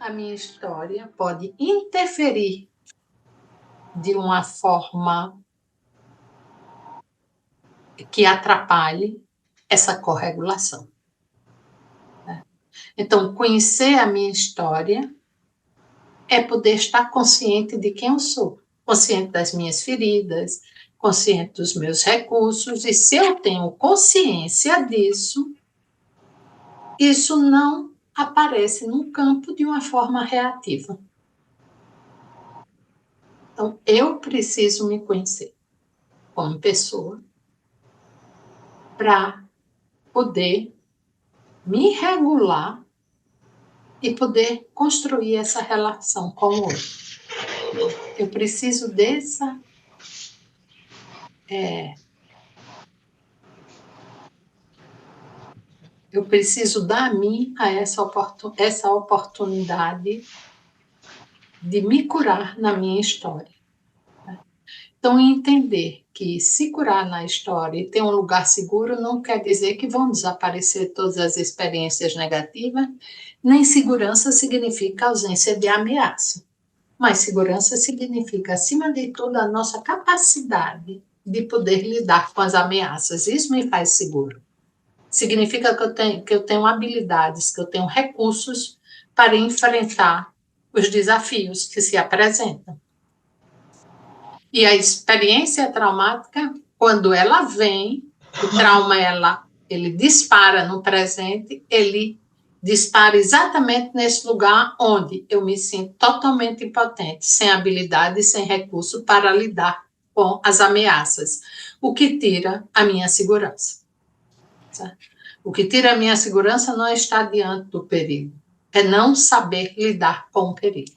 a minha história pode interferir de uma forma que atrapalhe essa corregulação. Então, conhecer a minha história é poder estar consciente de quem eu sou, consciente das minhas feridas, consciente dos meus recursos, e se eu tenho consciência disso, isso não aparece no campo de uma forma reativa. Então, eu preciso me conhecer como pessoa para poder me regular e poder construir essa relação com o outro. Eu preciso dessa eu preciso dar a mim essa oportunidade de me curar na minha história. Então, entender que se curar na história e ter um lugar seguro não quer dizer que vão desaparecer todas as experiências negativas, nem segurança significa ausência de ameaça. Mas segurança significa, acima de tudo, a nossa capacidade de poder lidar com as ameaças. Isso me faz seguro. Significa que eu tenho habilidades, que eu tenho recursos para enfrentar os desafios que se apresentam. E a experiência traumática, quando ela vem, o trauma ele dispara no presente, ele dispara exatamente nesse lugar onde eu me sinto totalmente impotente, sem habilidade e sem recurso para lidar com as ameaças, o que tira a minha segurança. Certo? O que tira a minha segurança não está diante do perigo, é não saber lidar com o perigo.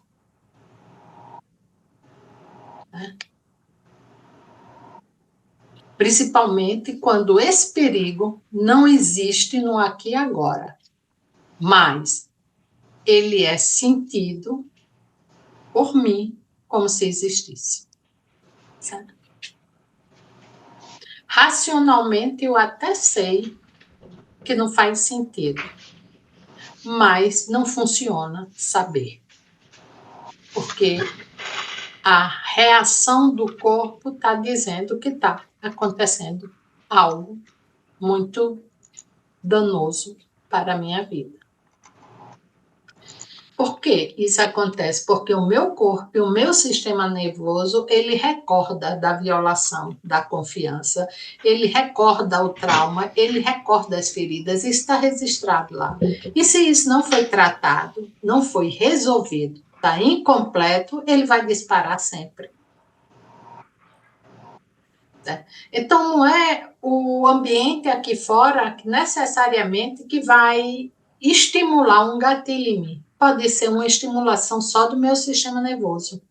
Principalmente quando esse perigo não existe no aqui e agora, mas ele é sentido por mim como se existisse. Certo? Racionalmente eu até sei que não faz sentido, mas não funciona saber, porque a reação do corpo está dizendo que está acontecendo algo muito danoso para a minha vida. Por que isso acontece? Porque o meu corpo e o meu sistema nervoso, ele recorda da violação da confiança, ele recorda o trauma, ele recorda as feridas, isso está registrado lá. E se isso não foi tratado, não foi resolvido, está incompleto, ele vai disparar sempre. Então, não é o ambiente aqui fora necessariamente que vai estimular um gatilho em mim. Pode ser uma estimulação só do meu sistema nervoso,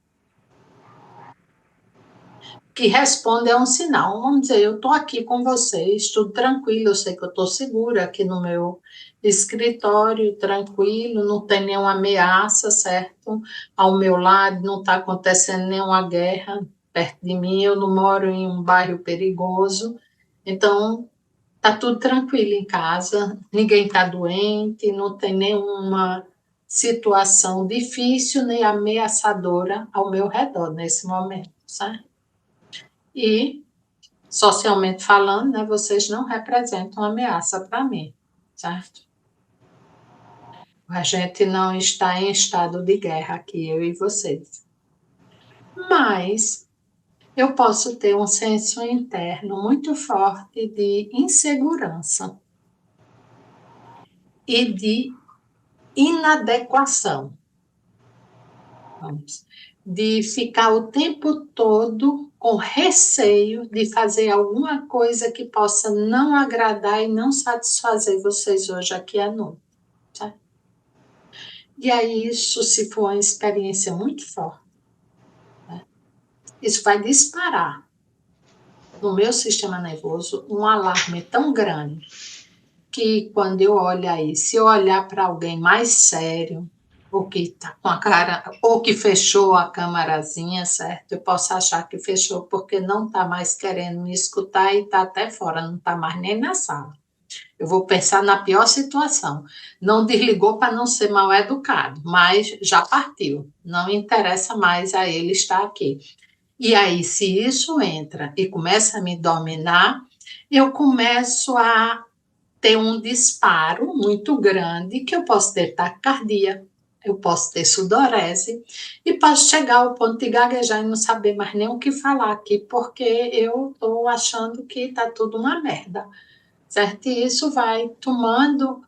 que responde a um sinal. Vamos dizer, eu estou aqui com vocês, tudo tranquilo, eu sei que eu estou segura aqui no meu escritório, tranquilo, não tem nenhuma ameaça, certo? Ao meu lado, não está acontecendo nenhuma guerra perto de mim, eu não moro em um bairro perigoso, então está tudo tranquilo em casa, ninguém está doente, não tem nenhuma situação difícil nem ameaçadora ao meu redor nesse momento, certo? E, socialmente falando, né, vocês não representam ameaça para mim, certo? A gente não está em estado de guerra aqui, eu e vocês. Mas eu posso ter um senso interno muito forte de insegurança e de inadequação. De ficar o tempo todo com receio de fazer alguma coisa que possa não agradar e não satisfazer vocês hoje aqui à noite. Tá? E aí, isso, se for uma experiência muito forte, né? Isso vai disparar no meu sistema nervoso um alarme tão grande que quando eu olho aí, se eu olhar para alguém mais sério, ou que está com a cara, ou que fechou a câmarazinha, certo? Eu posso achar que fechou porque não está mais querendo me escutar e está até fora, não está mais nem na sala. Eu vou pensar na pior situação. Não desligou para não ser mal educado, mas já partiu. Não interessa mais a ele estar aqui. E aí, se isso entra e começa a me dominar, eu começo a ter um disparo muito grande, que eu posso ter taquicardia, eu posso ter sudorese e posso chegar ao ponto de gaguejar e não saber mais nem o que falar aqui, porque eu estou achando que está tudo uma merda, certo? E isso vai tomando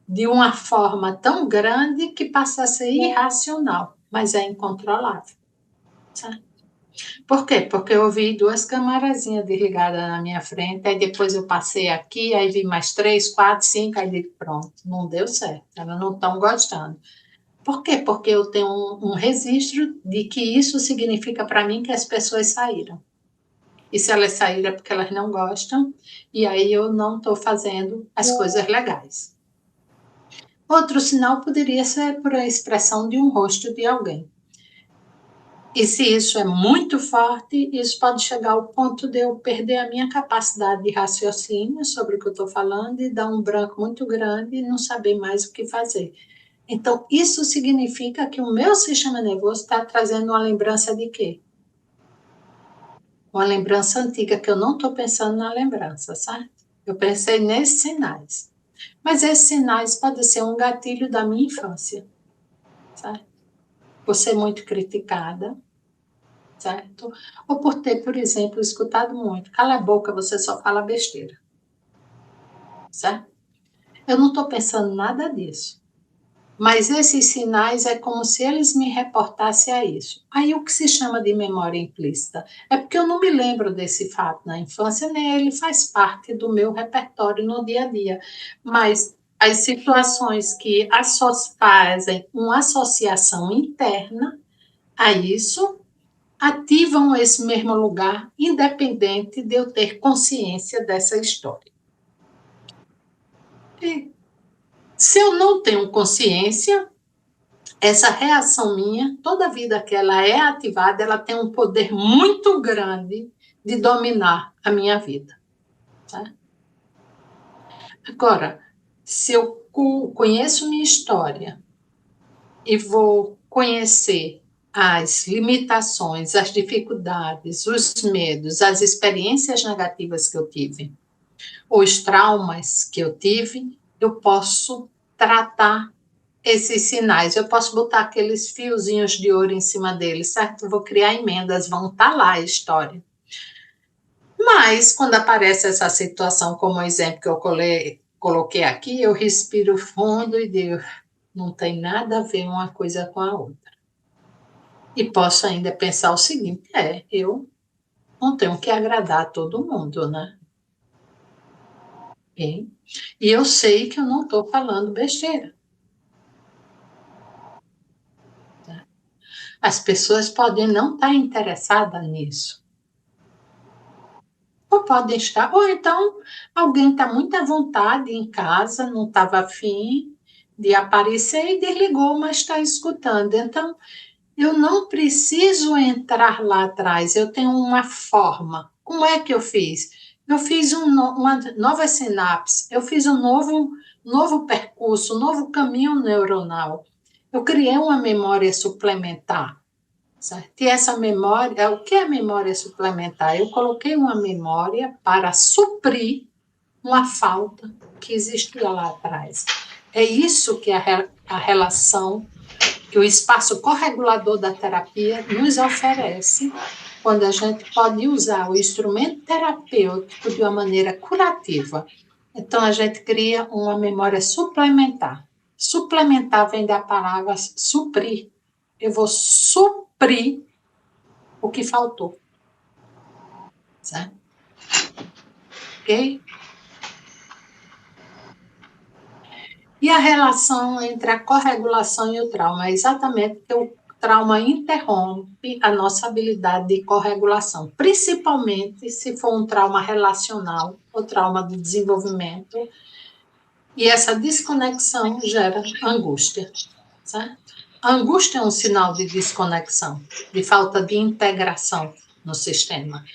de uma forma tão grande que passa a ser irracional, mas é incontrolável, certo? Por quê? Porque eu vi duas camarazinhas desligadas na minha frente, aí depois eu passei aqui, aí vi mais 3, 4, 5, aí digo, pronto, não deu certo, elas não estão gostando. Por quê? Porque eu tenho um registro de que isso significa para mim que as pessoas saíram. E se elas saíram é porque elas não gostam, e aí eu não estou fazendo as coisas legais. Outro sinal poderia ser por a expressão de um rosto de alguém. E se isso é muito forte, isso pode chegar ao ponto de eu perder a minha capacidade de raciocínio sobre o que eu estou falando e dar um branco muito grande e não saber mais o que fazer. Então, isso significa que o meu sistema nervoso está trazendo uma lembrança de quê? Uma lembrança antiga, que eu não estou pensando na lembrança, certo? Eu pensei nesses sinais. Mas esses sinais podem ser um gatilho da minha infância, certo? Por ser muito criticada, certo? Ou por ter, por exemplo, escutado muito, cala a boca, você só fala besteira, certo? Eu não estou pensando nada disso, mas esses sinais é como se eles me reportassem a isso. Aí o que se chama de memória implícita é porque eu não me lembro desse fato na infância, nem ele faz parte do meu repertório no dia a dia, mas as situações que fazem uma associação interna a isso ativam esse mesmo lugar, independente de eu ter consciência dessa história. E se eu não tenho consciência, essa reação minha, toda vida que ela é ativada, ela tem um poder muito grande de dominar a minha vida. Tá? Agora, se eu conheço minha história e vou conhecer as limitações, as dificuldades, os medos, as experiências negativas que eu tive, os traumas que eu tive, eu posso tratar esses sinais, eu posso botar aqueles fiozinhos de ouro em cima deles, certo? Vou criar emendas, vão estar lá a história. Mas, quando aparece essa situação, como o exemplo que eu coloquei aqui, eu respiro fundo e digo, não tem nada a ver uma coisa com a outra. E posso ainda pensar o seguinte, eu não tenho que agradar a todo mundo, né? E eu sei que eu não estou falando besteira. Tá? As pessoas podem não estar interessadas nisso. Ou podem estar, ou então alguém está muito à vontade em casa, não estava afim de aparecer e desligou, mas está escutando. Então, eu não preciso entrar lá atrás, eu tenho uma forma. Como é que eu fiz? Eu fiz uma nova sinapse, eu fiz um novo percurso, um novo caminho neuronal. Eu criei uma memória suplementar. Certo? E essa memória, o que é memória suplementar? Eu coloquei uma memória para suprir uma falta que existia lá atrás. É isso que a relação, que o espaço corregulador da terapia nos oferece, quando a gente pode usar o instrumento terapêutico de uma maneira curativa. Então, a gente cria uma memória suplementar. Suplementar vem da palavra suprir. Eu vou suprir o que faltou. Certo? Ok? E a relação entre a corregulação e o trauma? É exatamente porque o trauma interrompe a nossa habilidade de corregulação, principalmente se for um trauma relacional ou trauma do desenvolvimento, e essa desconexão gera angústia. Certo? A angústia é um sinal de desconexão, de falta de integração no sistema.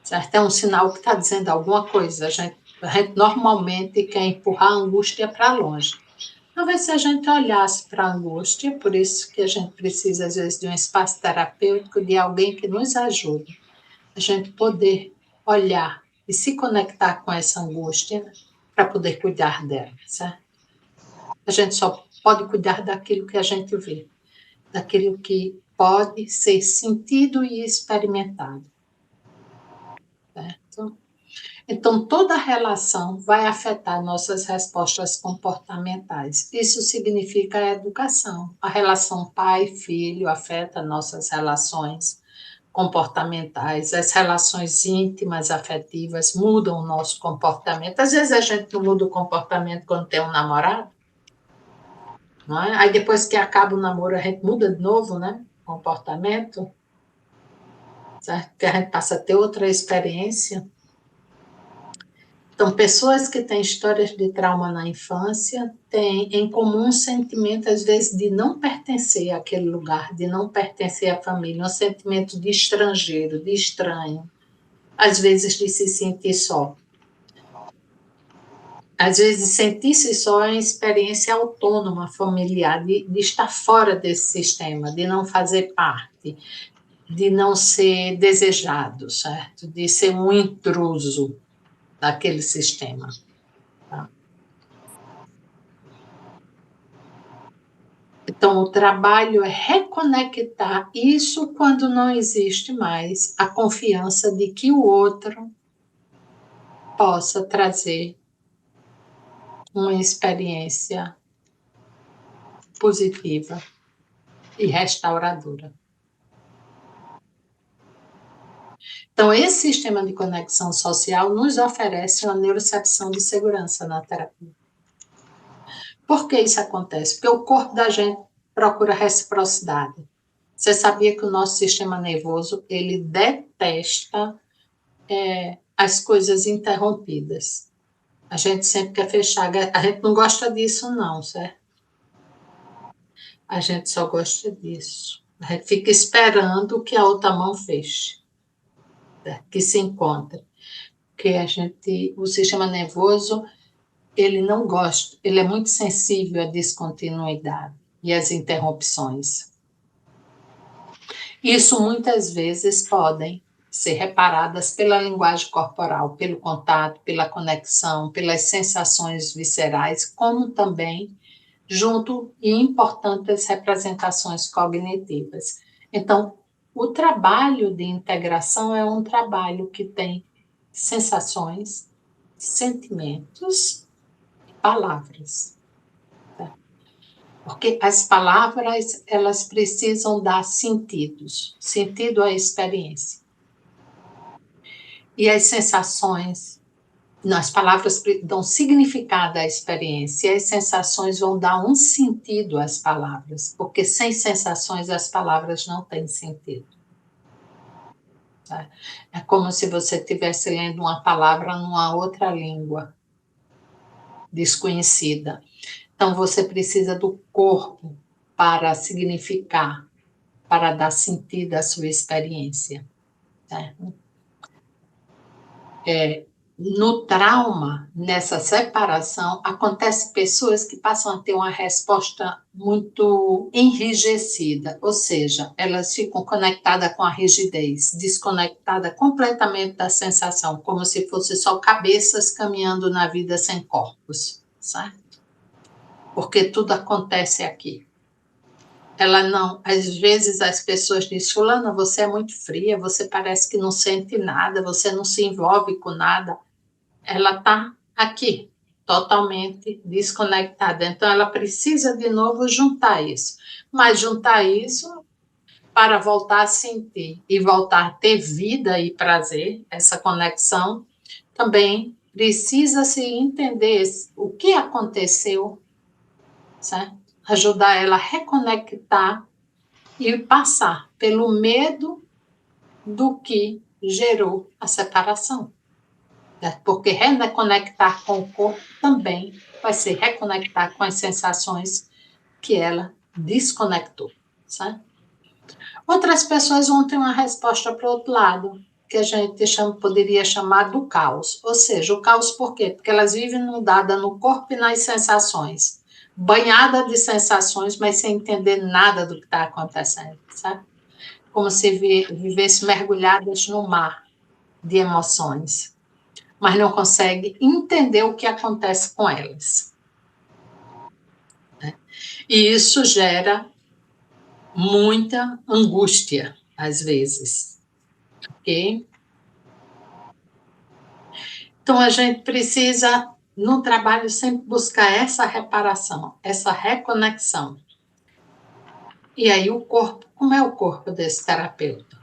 Certo? É um sinal que está dizendo alguma coisa. A gente A gente normalmente quer empurrar a angústia para longe. Talvez se a gente olhasse para a angústia, por isso que a gente precisa, às vezes, de um espaço terapêutico, de alguém que nos ajude, a gente poder olhar e se conectar com essa angústia para poder cuidar dela, certo? A gente só pode cuidar daquilo que a gente vê, daquilo que pode ser sentido e experimentado, certo? Então, toda relação vai afetar nossas respostas comportamentais. Isso significa a educação. A relação pai-filho afeta nossas relações comportamentais, as relações íntimas, afetivas, mudam o nosso comportamento. Às vezes a gente não muda o comportamento quando tem um namorado, não é? Aí depois que acaba o namoro, a gente muda de novo, né? Comportamento, certo? Que a gente passa a ter outra experiência. Então, pessoas que têm histórias de trauma na infância têm em comum um sentimento, às vezes, de não pertencer àquele lugar, de não pertencer à família, um sentimento de estrangeiro, de estranho, às vezes de se sentir só. Às vezes, sentir-se só é uma experiência autônoma, familiar, de estar fora desse sistema, de não fazer parte, de não ser desejado, certo? De ser um intruso daquele sistema. Tá? Então, o trabalho é reconectar isso quando não existe mais a confiança de que o outro possa trazer uma experiência positiva e restauradora. Então, esse sistema de conexão social nos oferece uma neurocepção de segurança na terapia. Por que isso acontece? Porque o corpo da gente procura reciprocidade. Você sabia que o nosso sistema nervoso, ele detesta as coisas interrompidas. A gente sempre quer fechar, a gente não gosta disso não, certo? A gente só gosta disso. A gente fica esperando que a outra mão feche, certo? Que se encontre. Porque o sistema nervoso, ele não gosta, ele é muito sensível à descontinuidade e às interrupções. Isso muitas vezes podem ser reparadas pela linguagem corporal, pelo contato, pela conexão, pelas sensações viscerais, como também junto e importantes representações cognitivas. Então, o trabalho de integração é um trabalho que tem sensações, sentimentos e palavras. Porque as palavras, elas precisam dar sentidos, sentido à experiência. E as sensações, as palavras dão significado à experiência, e as sensações vão dar um sentido às palavras, porque sem sensações as palavras não têm sentido. Tá? É como se você estivesse lendo uma palavra numa outra língua desconhecida. Então, você precisa do corpo para significar, para dar sentido à sua experiência. Certo? No trauma, nessa separação, acontece pessoas que passam a ter uma resposta muito enrijecida, ou seja, elas ficam conectadas com a rigidez, desconectadas completamente da sensação, como se fosse só cabeças caminhando na vida sem corpos, certo? Porque tudo acontece aqui. Ela não, às vezes as pessoas dizem, fulana, você é muito fria, você parece que não sente nada, você não se envolve com nada. Ela está aqui, totalmente desconectada. Então, ela precisa de novo juntar isso. Mas juntar isso para voltar a sentir e voltar a ter vida e prazer, essa conexão, também precisa se entender o que aconteceu, certo? Ajudar ela a reconectar e passar pelo medo do que gerou a separação. Porque reconectar com o corpo também vai ser reconectar com as sensações que ela desconectou. Certo? Outras pessoas vão ter uma resposta para o outro lado. que a gente poderia chamar do caos. Ou seja, o caos por quê? Porque elas vivem inundadas no corpo e nas sensações, banhada de sensações, mas sem entender nada do que está acontecendo, sabe? Como se vivesse mergulhadas no mar de emoções, mas não consegue entender o que acontece com elas. E isso gera muita angústia, às vezes. Ok? Então, a gente precisa, no trabalho, sempre buscar essa reparação, essa reconexão. E aí, o corpo, como é o corpo desse terapeuta?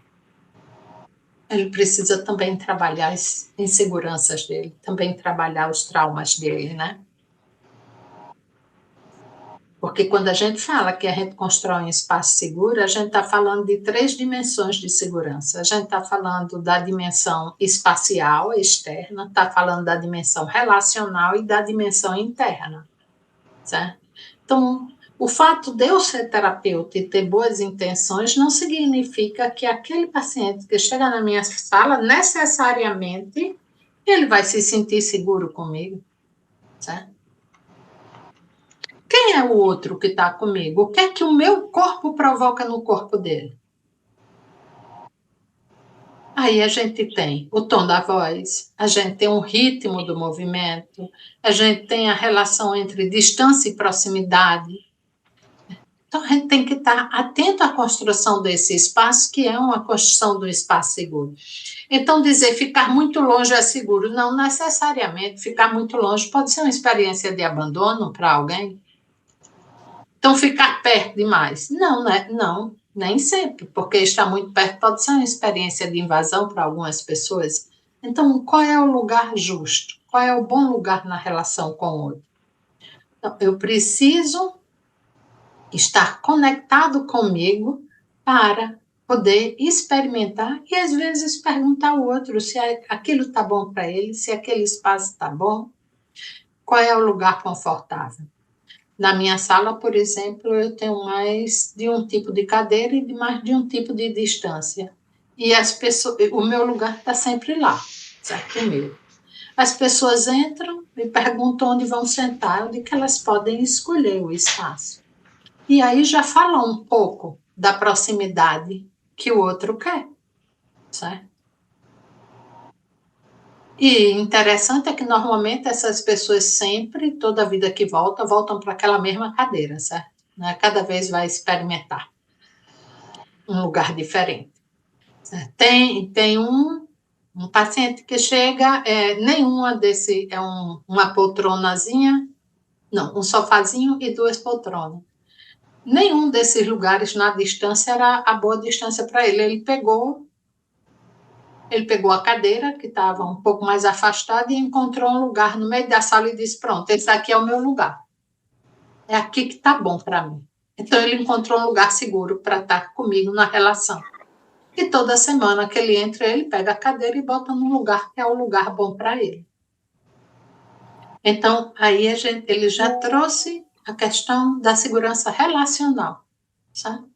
Ele precisa também trabalhar as inseguranças dele, também trabalhar os traumas dele, né? Porque quando a gente fala que a gente constrói um espaço seguro, a gente está falando de 3 dimensões de segurança. A gente está falando da dimensão espacial, externa, está falando da dimensão relacional e da dimensão interna, certo? Então, o fato de eu ser terapeuta e ter boas intenções não significa que aquele paciente que chega na minha sala, necessariamente, ele vai se sentir seguro comigo, certo? Quem é o outro que está comigo? O que é que o meu corpo provoca no corpo dele? Aí a gente tem o tom da voz, a gente tem o ritmo do movimento, a gente tem a relação entre distância e proximidade. Então a gente tem que estar atento à construção desse espaço, que é uma construção do espaço seguro. Então dizer ficar muito longe é seguro, não necessariamente. Ficar muito longe pode ser uma experiência de abandono para alguém. Então, ficar perto demais? Não, né? Não, nem sempre, porque estar muito perto pode ser uma experiência de invasão para algumas pessoas. Então, qual é o lugar justo? Qual é o bom lugar na relação com o outro? Então, eu preciso estar conectado comigo para poder experimentar e, às vezes, perguntar ao outro se aquilo está bom para ele, se aquele espaço está bom, qual é o lugar confortável. Na minha sala, por exemplo, eu tenho mais de um tipo de cadeira e mais de um tipo de distância. E as pessoas, o meu lugar está sempre lá, certo? O meu. As pessoas entram e perguntam onde vão sentar, onde que elas podem escolher o espaço. E aí já fala um pouco da proximidade que o outro quer, certo? E interessante é que normalmente essas pessoas sempre, toda a vida que voltam para aquela mesma cadeira, certo? Cada vez vai experimentar um lugar diferente. Certo? Tem um paciente que chega, nenhuma desse, uma poltronazinha, não, um sofazinho e 2 poltronas. Nenhum desses lugares na distância era a boa distância para ele. Ele pegou a cadeira, que estava um pouco mais afastada, e encontrou um lugar no meio da sala e disse: pronto, esse aqui é o meu lugar. É aqui que está bom para mim. Então, ele encontrou um lugar seguro para estar comigo na relação. E toda semana que ele entra, ele pega a cadeira e bota num lugar que é o lugar bom para ele. Então, aí ele já trouxe a questão da segurança relacional, sabe?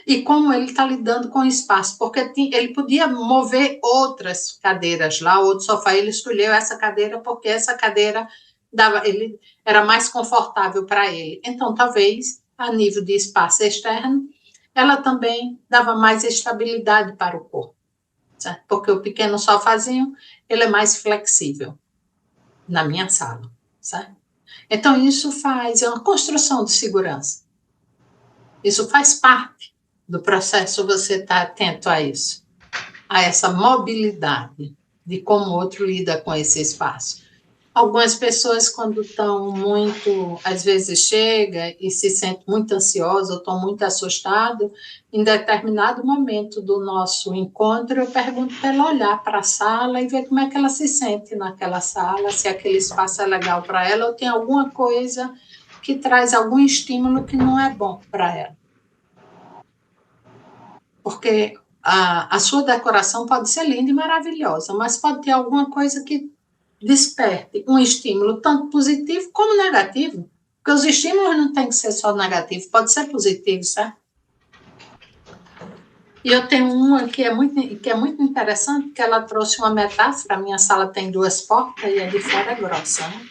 E como ele está lidando com o espaço, porque ele podia mover outras cadeiras lá, outro sofá, ele escolheu essa cadeira porque essa cadeira ele era mais confortável para ele. Então, talvez, a nível de espaço externo, ela também dava mais estabilidade para o corpo, certo? Porque o pequeno sofazinho, ele é mais flexível na minha sala, certo? Então, isso é uma construção de segurança. Isso faz parte do processo, você estar atento a isso, a essa mobilidade de como o outro lida com esse espaço. Algumas pessoas, quando estão muito, às vezes chega e se sente muito ansiosa ou estão muito assustado, em determinado momento do nosso encontro, eu pergunto para ela olhar para a sala e ver como é que ela se sente naquela sala, se aquele espaço é legal para ela ou tem alguma coisa que traz algum estímulo que não é bom para ela. Porque a sua decoração pode ser linda e maravilhosa, mas pode ter alguma coisa que desperte um estímulo tanto positivo como negativo. Porque os estímulos não têm que ser só negativos, pode ser positivo, certo? E eu tenho uma que é muito interessante, que ela trouxe uma metáfora. A minha sala tem 2 portas e a de fora é grossa, né?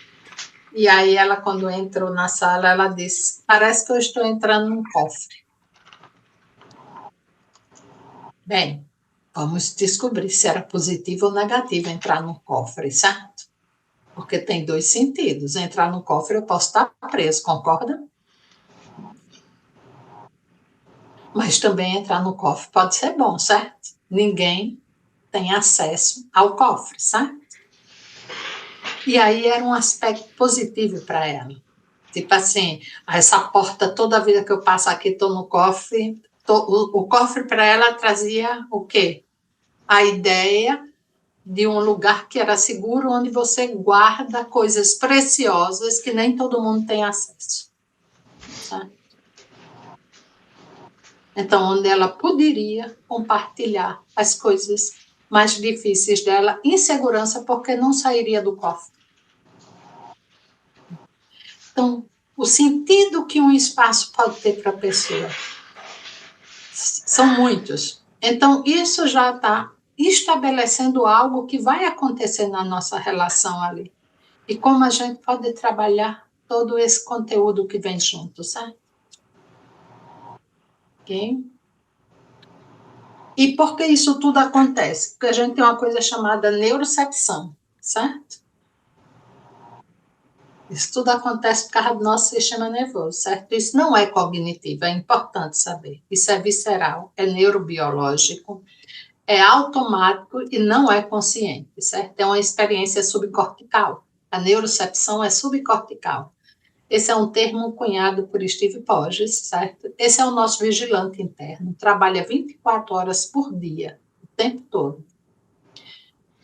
E aí ela, quando entrou na sala, ela disse: parece que eu estou entrando num cofre. Bem, vamos descobrir se era positivo ou negativo entrar no cofre, certo? Porque tem 2 sentidos. Entrar no cofre, eu posso estar preso, concorda? Mas também entrar no cofre pode ser bom, certo? Ninguém tem acesso ao cofre, certo? E aí era um aspecto positivo para ela. Tipo assim, essa porta, toda a vida que eu passo aqui, estou no cofre. O cofre para ela trazia o quê? A ideia de um lugar que era seguro, onde você guarda coisas preciosas que nem todo mundo tem acesso. Sabe? Então, onde ela poderia compartilhar as coisas mais difíceis dela em segurança, porque não sairia do cofre. Então, o sentido que um espaço pode ter para a pessoa são muitos. Então, isso já está estabelecendo algo que vai acontecer na nossa relação ali. E como a gente pode trabalhar todo esse conteúdo que vem junto, certo? Ok? E por que isso tudo acontece? Porque a gente tem uma coisa chamada neurocepção, certo? Isso tudo acontece por causa do nosso sistema nervoso, certo? Isso não é cognitivo, é importante saber. Isso é visceral, é neurobiológico, é automático e não é consciente, certo? É uma experiência subcortical. A neurocepção é subcortical. Esse é um termo cunhado por Steve Porges, certo? Esse é o nosso vigilante interno, trabalha 24 horas por dia, o tempo todo.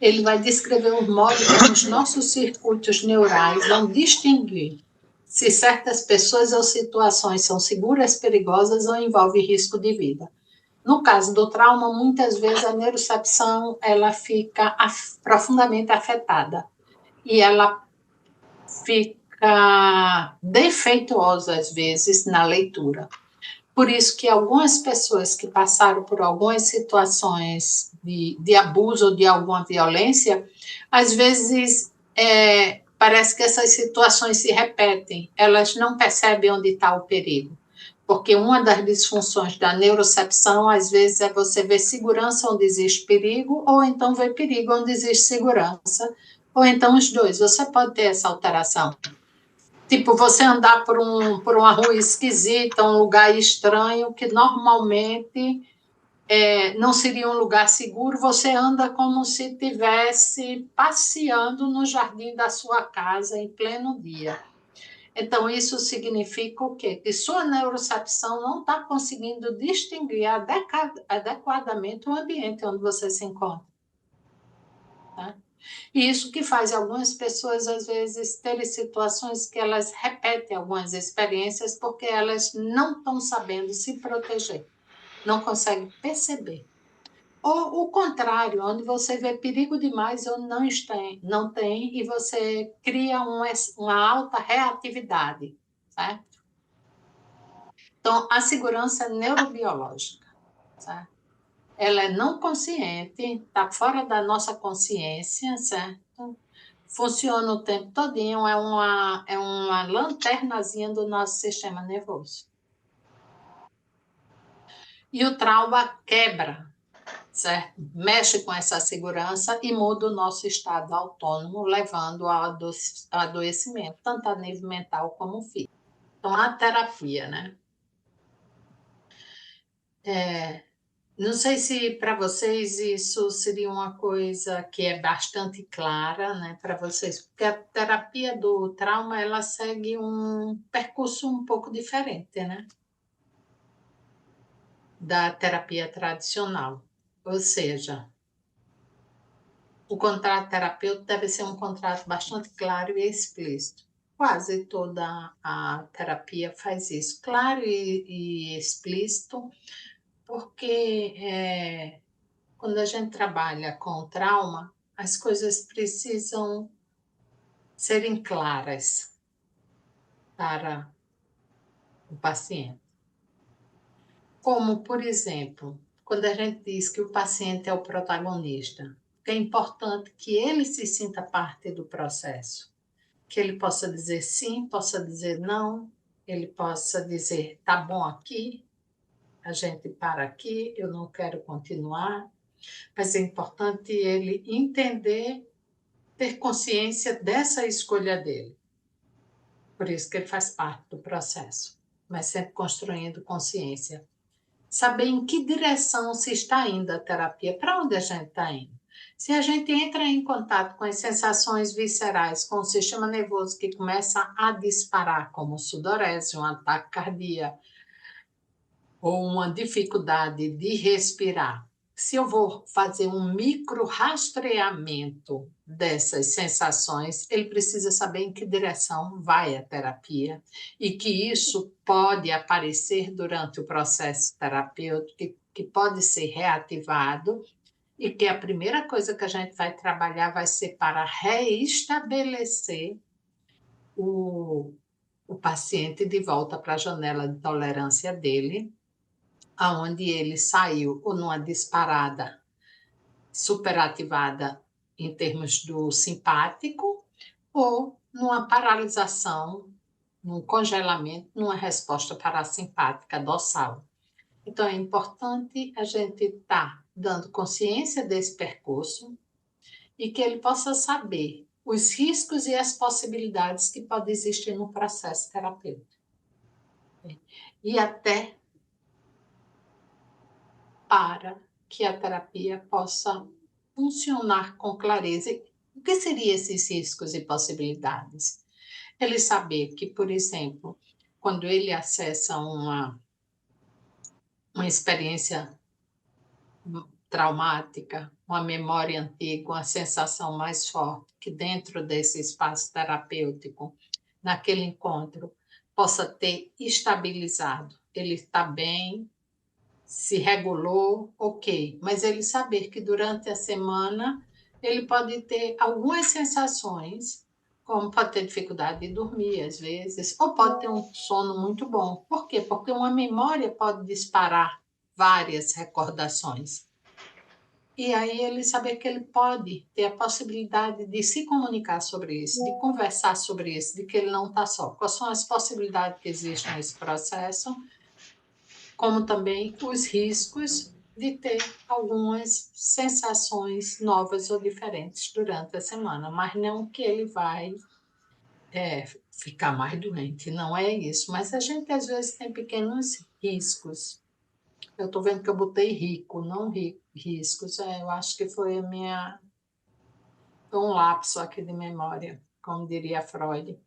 Ele vai descrever o modo como os nossos circuitos neurais vão distinguir se certas pessoas ou situações são seguras, perigosas ou envolvem risco de vida. No caso do trauma, muitas vezes a neurocepção ela fica profundamente afetada e ela fica defeituosa às vezes na leitura. Por isso que algumas pessoas que passaram por algumas situações de abuso ou de alguma violência, às vezes parece que essas situações se repetem, elas não percebem onde está o perigo. Porque uma das disfunções da neurocepção, às vezes, é você ver segurança onde existe perigo, ou então ver perigo onde existe segurança, ou então os dois. Você pode ter essa alteração. Tipo, você andar por uma rua esquisita, um lugar estranho, que normalmente não seria um lugar seguro, você anda como se estivesse passeando no jardim da sua casa em pleno dia. Então, isso significa o quê? Que sua neurocepção não está conseguindo distinguir adequadamente o ambiente onde você se encontra. Tá? E isso que faz algumas pessoas, às vezes, terem situações que elas repetem algumas experiências porque elas não estão sabendo se proteger, não conseguem perceber. Ou o contrário, onde você vê perigo demais ou não tem e você cria uma alta reatividade, certo? Então, a segurança neurobiológica, certo? Ela é não consciente, está fora da nossa consciência, certo? Funciona o tempo todinho, é uma lanternazinha do nosso sistema nervoso. E o trauma quebra, certo? Mexe com essa segurança e muda o nosso estado autônomo, levando ao adoecimento, tanto a nível mental como físico. Então, a terapia, né? Não sei se para vocês isso seria uma coisa que é bastante clara, né, para vocês, porque a terapia do trauma ela segue um percurso um pouco diferente, né, da terapia tradicional. Ou seja, o contrato terapêutico deve ser um contrato bastante claro e explícito. Quase toda a terapia faz isso, claro e explícito, porque quando a gente trabalha com trauma, as coisas precisam serem claras para o paciente. Como, por exemplo, quando a gente diz que o paciente é o protagonista, é importante que ele se sinta parte do processo, que ele possa dizer sim, possa dizer não, ele possa dizer tá bom aqui, a gente para aqui, eu não quero continuar, mas é importante ele entender, ter consciência dessa escolha dele. Por isso que ele faz parte do processo, mas sempre construindo consciência. Saber em que direção se está indo a terapia, para onde a gente está indo. Se a gente entra em contato com as sensações viscerais, com o sistema nervoso que começa a disparar, como sudorese, um ataque cardíaco, ou uma dificuldade de respirar, se eu vou fazer um micro rastreamento dessas sensações, ele precisa saber em que direção vai a terapia e que isso pode aparecer durante o processo terapêutico, que pode ser reativado e que a primeira coisa que a gente vai trabalhar vai ser para reestabelecer o paciente de volta para a janela de tolerância dele, aonde ele saiu ou numa disparada superativada em termos do simpático ou numa paralisação, num congelamento, numa resposta parasimpática dorsal. Então é importante a gente estar dando consciência desse percurso e que ele possa saber os riscos e as possibilidades que podem existir no processo terapêutico. E até para que a terapia possa funcionar com clareza. O que seriam esses riscos e possibilidades? Ele saber que, por exemplo, quando ele acessa uma experiência traumática, uma memória antiga, uma sensação mais forte, que dentro desse espaço terapêutico, naquele encontro, possa ter estabilizado. Ele está bem, se regulou, ok, mas ele saber que durante a semana ele pode ter algumas sensações, como pode ter dificuldade de dormir às vezes, ou pode ter um sono muito bom. Por quê? Porque uma memória pode disparar várias recordações. E aí ele saber que ele pode ter a possibilidade de se comunicar sobre isso, de conversar sobre isso, de que ele não está só. Quais são as possibilidades que existem nesse processo, como também os riscos de ter algumas sensações novas ou diferentes durante a semana, mas não que ele vai ficar mais doente, não é isso. Mas a gente às vezes tem pequenos riscos. Eu estou vendo que eu botei rico, não riscos. Eu acho que foi um lapso aqui de memória, como diria Freud.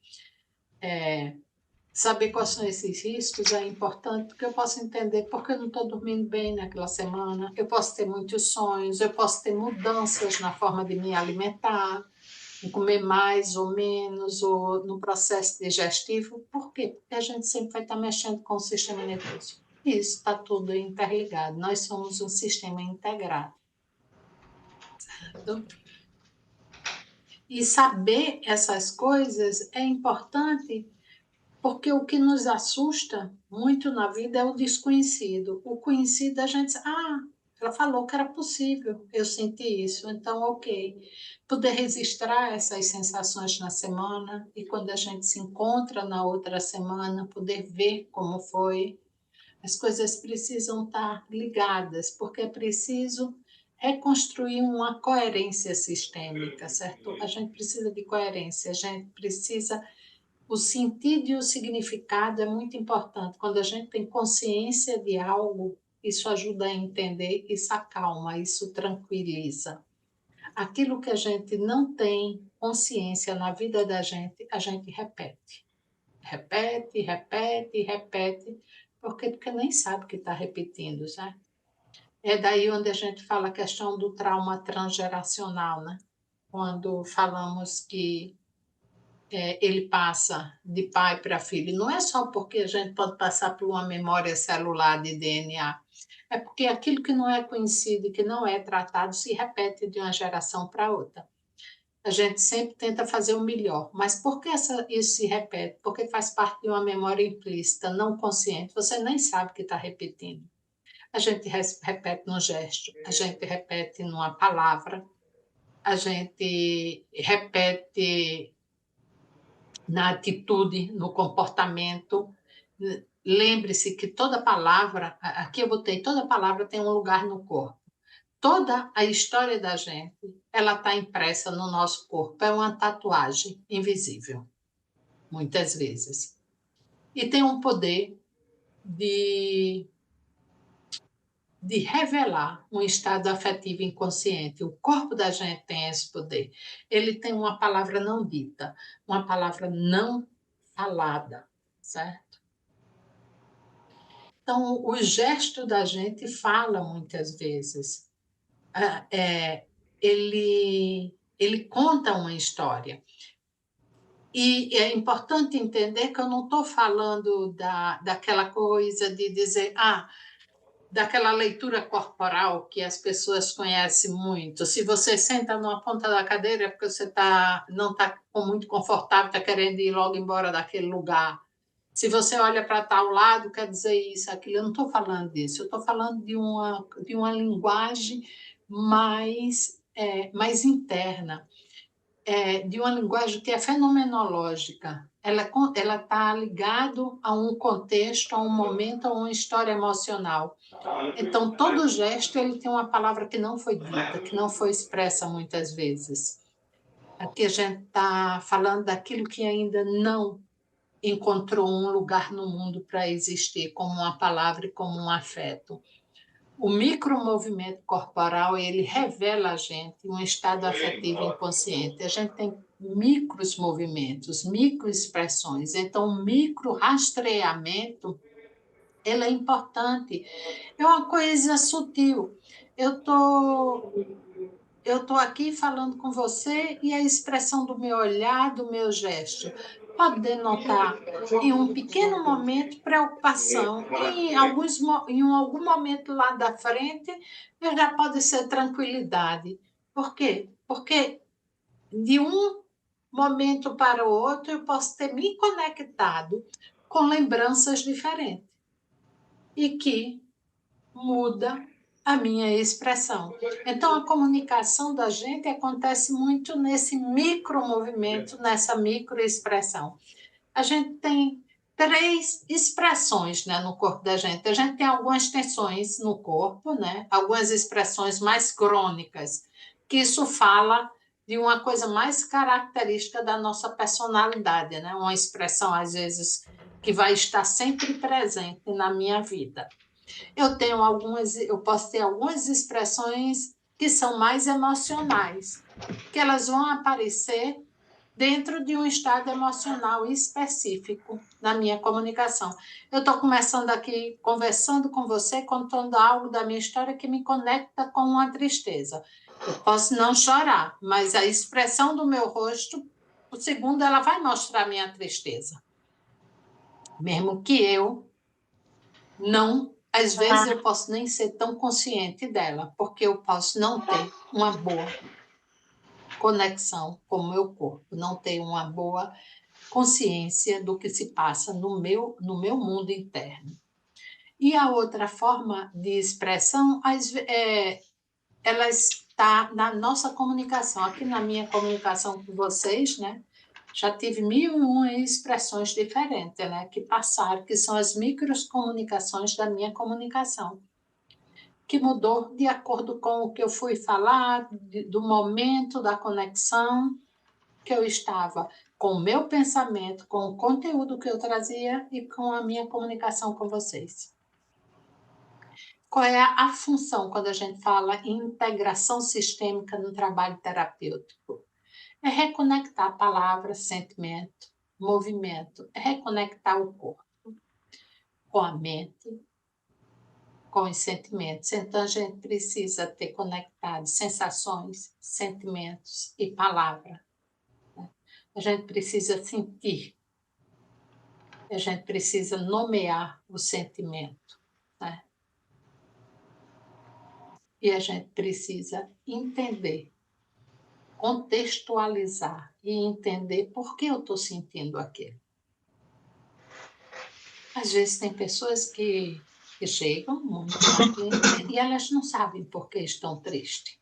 Saber quais são esses riscos é importante, porque eu posso entender porque eu não estou dormindo bem naquela semana, eu posso ter muitos sonhos, eu posso ter mudanças na forma de me alimentar, em comer mais ou menos, ou no processo digestivo. Por quê? Porque a gente sempre vai estar mexendo com o sistema nervoso. Isso está tudo interligado. Nós somos um sistema integrado. Certo? E saber essas coisas é importante porque o que nos assusta muito na vida é o desconhecido. O conhecido, a gente diz, ela falou que era possível, eu senti isso, então ok. Poder registrar essas sensações na semana e quando a gente se encontra na outra semana, poder ver como foi. As coisas precisam estar ligadas, porque é preciso reconstruir uma coerência sistêmica, certo? A gente precisa de coerência, a gente precisa. O sentido e o significado é muito importante. Quando a gente tem consciência de algo, isso ajuda a entender, isso acalma, isso tranquiliza. Aquilo que a gente não tem consciência na vida da gente, a gente repete. Repete, repete, repete. Por quê? Porque nem sabe que está repetindo, já. É daí onde a gente fala a questão do trauma transgeracional, né? Quando falamos que ele passa de pai para filho. Não é só porque a gente pode passar por uma memória celular de DNA, é porque aquilo que não é conhecido e que não é tratado se repete de uma geração para outra. A gente sempre tenta fazer o melhor, mas por que isso se repete? Porque faz parte de uma memória implícita, não consciente. Você nem sabe que está repetindo. A gente repete num gesto, a gente repete numa palavra, a gente repete na atitude, no comportamento. Lembre-se que toda palavra, aqui eu botei, toda palavra tem um lugar no corpo. Toda a história da gente, ela está impressa no nosso corpo. É uma tatuagem invisível, muitas vezes. E tem um poder de revelar um estado afetivo inconsciente. O corpo da gente tem esse poder. Ele tem uma palavra não dita, uma palavra não falada, certo? Então, o gesto da gente fala muitas vezes. Ele conta uma história. E é importante entender que eu não estou falando daquela coisa de dizer, daquela leitura corporal que as pessoas conhecem muito. Se você senta numa ponta da cadeira é porque você não está muito confortável, está querendo ir logo embora daquele lugar. Se você olha para tal lado, quer dizer isso, aquilo. Eu não estou falando disso, eu estou falando de uma linguagem mais interna, de uma linguagem que é fenomenológica. Ela está ligado a um contexto, a um momento, a uma história emocional. Então, todo gesto ele tem uma palavra que não foi dita, que não foi expressa muitas vezes. Aqui a gente está falando daquilo que ainda não encontrou um lugar no mundo para existir, como uma palavra e como um afeto. O micromovimento corporal, ele revela a gente um estado afetivo inconsciente. A gente tem micros movimentos, microexpressões. Então, o micro rastreamento, ele é importante. É uma coisa sutil. Eu tô aqui falando com você e a expressão do meu olhar, do meu gesto, pode denotar em um pequeno momento preocupação, em algum momento lá da frente já pode ser tranquilidade. Por quê? Porque de um momento para o outro eu posso ter me conectado com lembranças diferentes e que muda a minha expressão. Então, a comunicação da gente acontece muito nesse micromovimento, nessa microexpressão. A gente tem 3 expressões, né, no corpo da gente. A gente tem algumas tensões no corpo, né, algumas expressões mais crônicas, que isso fala de uma coisa mais característica da nossa personalidade, né, uma expressão, às vezes, que vai estar sempre presente na minha vida. Eu posso ter algumas expressões que são mais emocionais, que elas vão aparecer dentro de um estado emocional específico na minha comunicação. Eu estou começando aqui, conversando com você, contando algo da minha história que me conecta com uma tristeza. Eu posso não chorar, mas a expressão do meu rosto, o segundo, ela vai mostrar a minha tristeza. Mesmo que eu não, às vezes eu posso nem ser tão consciente dela, porque eu posso não ter uma boa conexão com o meu corpo, não ter uma boa consciência do que se passa no meu mundo interno. E a outra forma de expressão, ela está na nossa comunicação. Aqui na minha comunicação com vocês, né? Já tive 1001 expressões diferentes, né? Que passaram, que são as microcomunicações da minha comunicação, que mudou de acordo com o que eu fui falar, do momento da conexão que eu estava com o meu pensamento, com o conteúdo que eu trazia e com a minha comunicação com vocês. Qual é a função quando a gente fala em integração sistêmica no trabalho terapêutico? É reconectar palavra, sentimento, movimento, é reconectar o corpo com a mente, com os sentimentos. Então, a gente precisa ter conectado sensações, sentimentos e palavra. A gente precisa sentir. A gente precisa nomear o sentimento. Né? E a gente precisa entender, contextualizar e entender por que eu estou sentindo aquilo. Às vezes tem pessoas que que chegam muito e elas não sabem por que estão tristes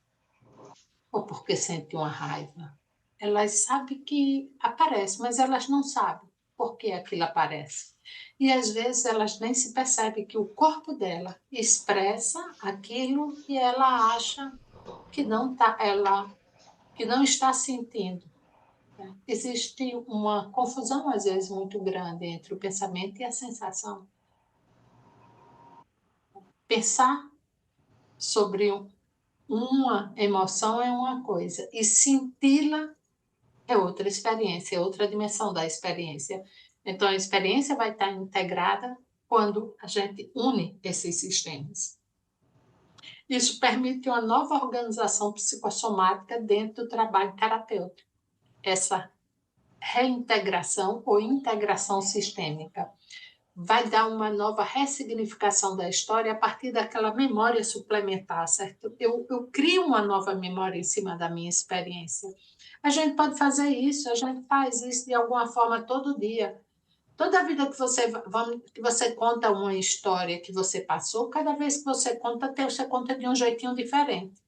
ou porque sentem uma raiva. Elas sabem que aparece, mas elas não sabem por que aquilo aparece. E às vezes elas nem se percebem que o corpo dela expressa aquilo que ela acha que não tá, que não está sentindo. Né? Existe uma confusão às vezes muito grande entre o pensamento e a sensação. Pensar sobre uma emoção é uma coisa e senti-la é outra experiência, é outra dimensão da experiência. Então, a experiência vai estar integrada quando a gente une esses sistemas. Isso permite uma nova organização psicossomática dentro do trabalho terapêutico, essa reintegração ou integração sistêmica. Vai dar uma nova ressignificação da história a partir daquela memória suplementar, certo? Eu crio uma nova memória em cima da minha experiência. A gente pode fazer isso, a gente faz isso de alguma forma todo dia. Toda vida que você conta uma história que você passou, cada vez que você conta de um jeitinho diferente.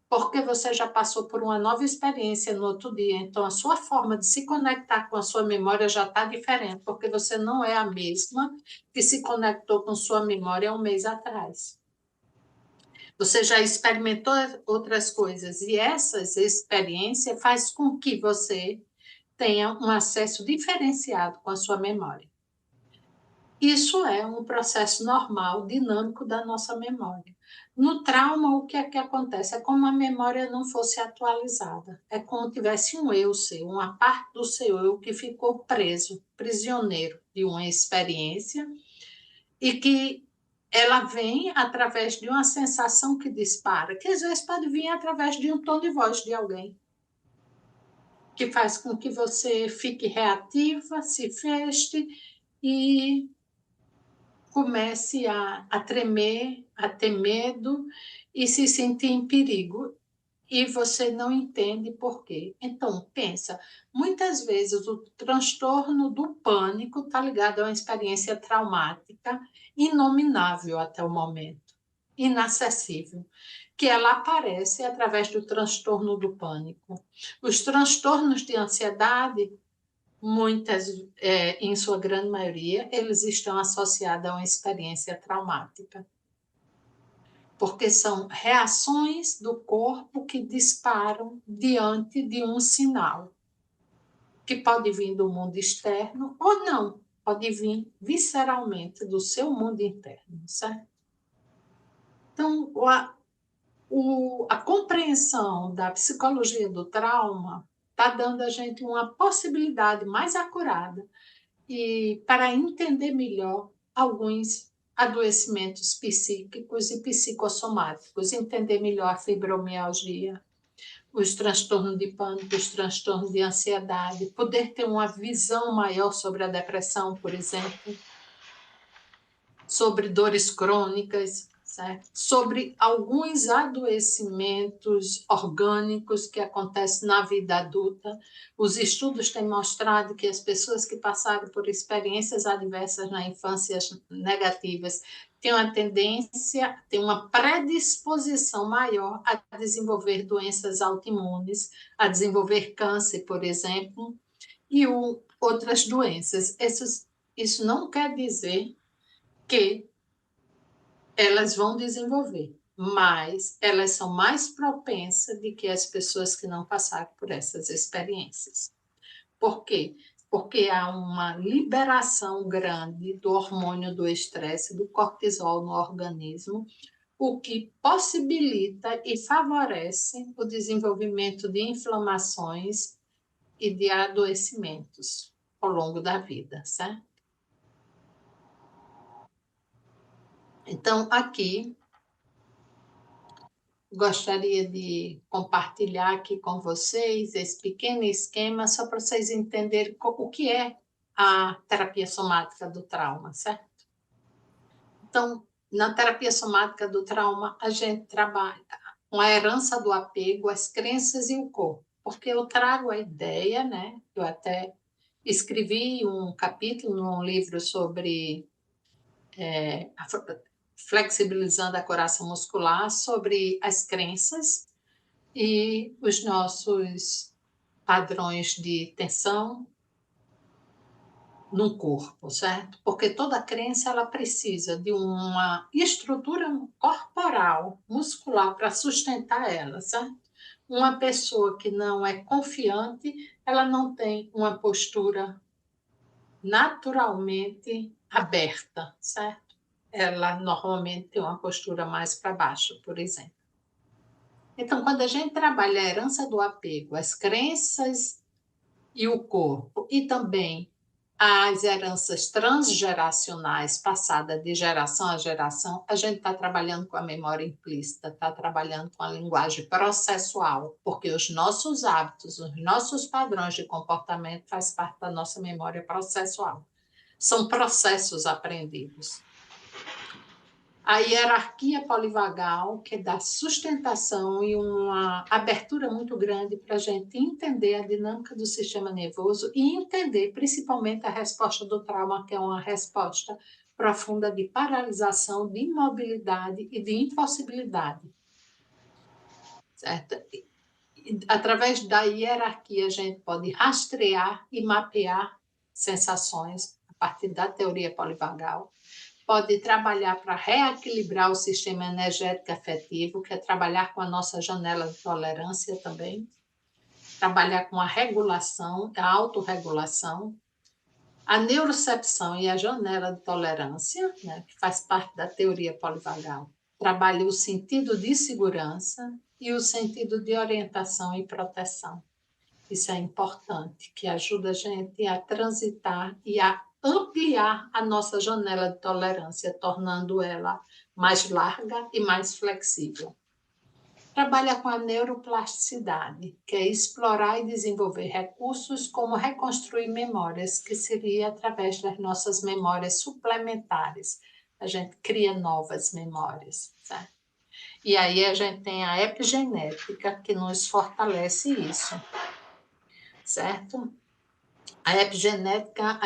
Porque você já passou por uma nova experiência no outro dia, então a sua forma de se conectar com a sua memória já está diferente, porque você não é a mesma que se conectou com sua memória um mês atrás. Você já experimentou outras coisas e essas experiências faz com que você tenha um acesso diferenciado com a sua memória. Isso é um processo normal, dinâmico da nossa memória. No trauma, o que é que acontece? É como a memória não fosse atualizada. É como tivesse um eu seu, uma parte do seu eu que ficou preso, prisioneiro de uma experiência e que ela vem através de uma sensação que dispara, que às vezes pode vir através de um tom de voz de alguém, que faz com que você fique reativa, se feche e comece a tremer, a ter medo e se sentir em perigo. E você não entende por quê. Então, pensa, muitas vezes o transtorno do pânico está ligado a uma experiência traumática inominável até o momento, inacessível, que ela aparece através do transtorno do pânico. Os transtornos de ansiedade muitas, em sua grande maioria, eles estão associados a uma experiência traumática, porque são reações do corpo que disparam diante de um sinal, que pode vir do mundo externo ou não, pode vir visceralmente do seu mundo interno, certo? Então, a compreensão da psicologia do trauma está dando a gente uma possibilidade mais acurada e para entender melhor alguns adoecimentos psíquicos e psicossomáticos, entender melhor a fibromialgia, os transtornos de pânico, os transtornos de ansiedade, poder ter uma visão maior sobre a depressão, por exemplo, sobre dores crônicas, certo? Sobre alguns adoecimentos orgânicos que acontecem na vida adulta. Os estudos têm mostrado que as pessoas que passaram por experiências adversas na infância negativas têm uma tendência, têm uma predisposição maior a desenvolver doenças autoimunes, a desenvolver câncer, por exemplo, e outras doenças. Isso não quer dizer que elas vão desenvolver, mas elas são mais propensas do que as pessoas que não passaram por essas experiências. Por quê? Porque há uma liberação grande do hormônio do estresse, do cortisol no organismo, o que possibilita e favorece o desenvolvimento de inflamações e de adoecimentos ao longo da vida, certo? Então, aqui gostaria de compartilhar aqui com vocês esse pequeno esquema, só para vocês entenderem o que é a terapia somática do trauma, certo? Então, na terapia somática do trauma, a gente trabalha com a herança do apego, as crenças e o corpo, porque eu trago a ideia, né? Eu até escrevi um capítulo num livro sobre flexibilizando a coraça muscular sobre as crenças e os nossos padrões de tensão no corpo, certo? Porque toda crença ela precisa de uma estrutura corporal, muscular para sustentar ela, certo? Uma pessoa que não é confiante, ela não tem uma postura naturalmente aberta, certo? Ela normalmente tem uma postura mais para baixo, por exemplo. Então, quando a gente trabalha a herança do apego, as crenças e o corpo, e também as heranças transgeracionais passadas de geração a geração, a gente está trabalhando com a memória implícita, está trabalhando com a linguagem processual, porque os nossos hábitos, os nossos padrões de comportamento faz parte da nossa memória processual. São processos aprendidos. A hierarquia polivagal, que dá sustentação e uma abertura muito grande para a gente entender a dinâmica do sistema nervoso e entender principalmente a resposta do trauma, que é uma resposta profunda de paralisação, de imobilidade e de impossibilidade. Certo? Através da hierarquia, a gente pode rastrear e mapear sensações a partir da teoria polivagal. Pode trabalhar para reequilibrar o sistema energético afetivo, que é trabalhar com a nossa janela de tolerância também, trabalhar com a regulação, a autorregulação, a neurocepção e a janela de tolerância, né, que faz parte da teoria polivagal, trabalha o sentido de segurança e o sentido de orientação e proteção. Isso é importante, que ajuda a gente a transitar e a ampliar a nossa janela de tolerância, tornando ela mais larga e mais flexível. Trabalha com a neuroplasticidade, que é explorar e desenvolver recursos como reconstruir memórias, que seria através das nossas memórias suplementares. A gente cria novas memórias, certo? E aí a gente tem a epigenética, que nos fortalece isso, certo? A epigenética,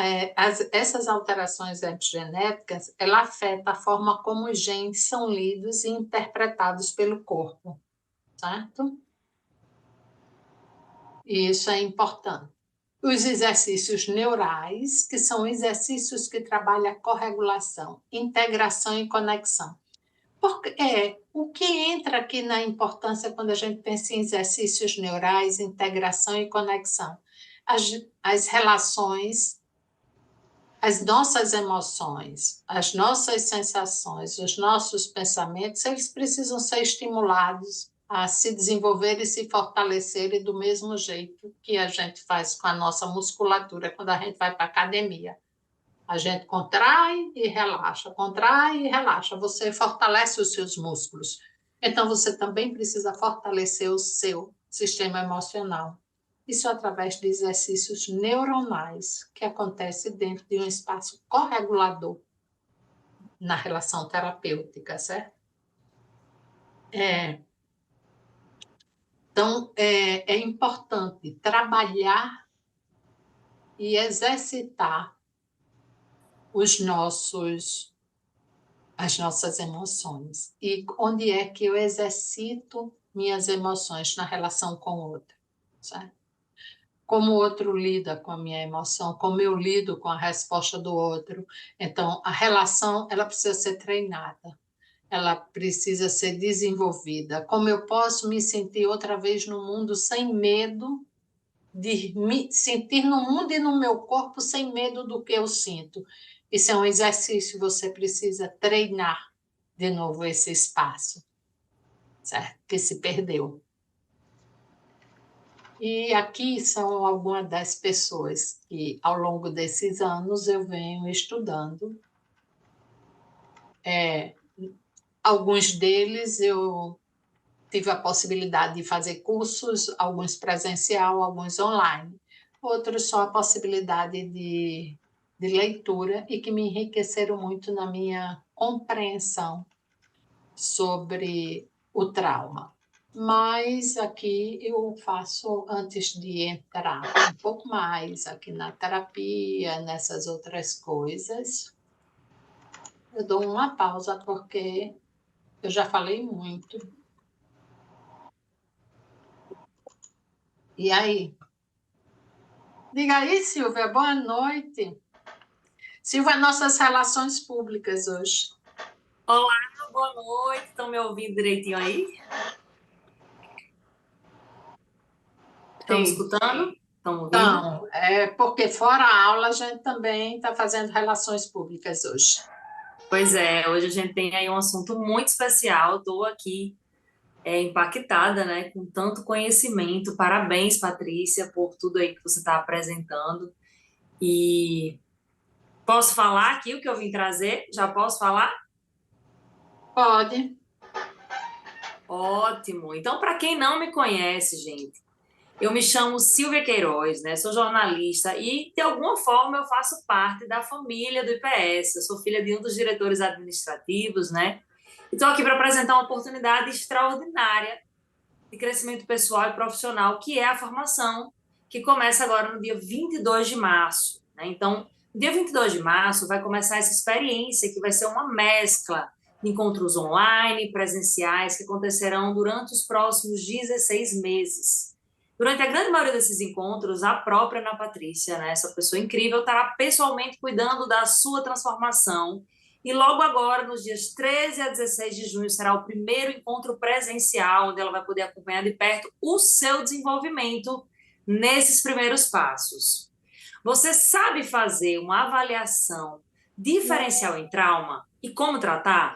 essas alterações epigenéticas, ela afeta a forma como os genes são lidos e interpretados pelo corpo, certo? E isso é importante. Os exercícios neurais, que são exercícios que trabalham a corregulação, integração e conexão. Porque o que entra aqui na importância quando a gente pensa em exercícios neurais, integração e conexão? As relações, as nossas emoções, as nossas sensações, os nossos pensamentos, eles precisam ser estimulados a se desenvolver e se fortalecerem do mesmo jeito que a gente faz com a nossa musculatura quando a gente vai para a academia. A gente contrai e relaxa, contrai e relaxa. Você fortalece os seus músculos. Então, você também precisa fortalecer o seu sistema emocional. Isso através de exercícios neuronais que acontece dentro de um espaço corregulador na relação terapêutica, certo? Então, é importante trabalhar e exercitar as nossas emoções. E onde é que eu exercito minhas emoções na relação com o outro, certo? Como o outro lida com a minha emoção, como eu lido com a resposta do outro. Então, a relação, ela precisa ser treinada, ela precisa ser desenvolvida. Como eu posso me sentir outra vez no mundo sem medo de me sentir no mundo e no meu corpo sem medo do que eu sinto. Isso é um exercício, você precisa treinar de novo esse espaço, certo? Que se perdeu. E aqui são algumas das pessoas que, ao longo desses anos, eu venho estudando. Alguns deles eu tive a possibilidade de fazer cursos, alguns presencial, alguns online. Outros só a possibilidade de leitura e que me enriqueceram muito na minha compreensão sobre o trauma. Mas aqui eu faço, antes de entrar um pouco mais aqui na terapia, nessas outras coisas, Eu dou uma pausa, porque eu já falei muito. E aí? Diga aí, Silvia, boa noite. Silvia, nossas relações públicas hoje. Olá, boa noite. Estão me ouvindo direitinho aí? Estão me Sim. escutando? Estão ouvindo? Então, porque fora a aula a gente também está fazendo relações públicas hoje. Pois é, hoje a gente tem aí um assunto muito especial. Estou aqui impactada, né, com tanto conhecimento. Parabéns, Patrícia, por tudo aí que você está apresentando. E posso falar aqui o que eu vim trazer? Já posso falar? Pode. Ótimo. Então, para quem não me conhece, gente, eu me chamo Silvia Queiroz, né? Sou jornalista e, de alguma forma, eu faço parte da família do IPS. Eu sou filha de um dos diretores administrativos, né? E estou aqui para apresentar uma oportunidade extraordinária de crescimento pessoal e profissional, que é a formação, que começa agora no dia 22 de março, né? Então, no dia 22 de março vai começar essa experiência, que vai ser uma mescla de encontros online, presenciais, que acontecerão durante os próximos 16 meses. Durante a grande maioria desses encontros, a própria Ana Patrícia, né, essa pessoa incrível, estará pessoalmente cuidando da sua transformação. E logo agora, nos dias 13 a 16 de junho, será o primeiro encontro presencial, onde ela vai poder acompanhar de perto o seu desenvolvimento nesses primeiros passos. Você sabe fazer uma avaliação diferencial em trauma e como tratar?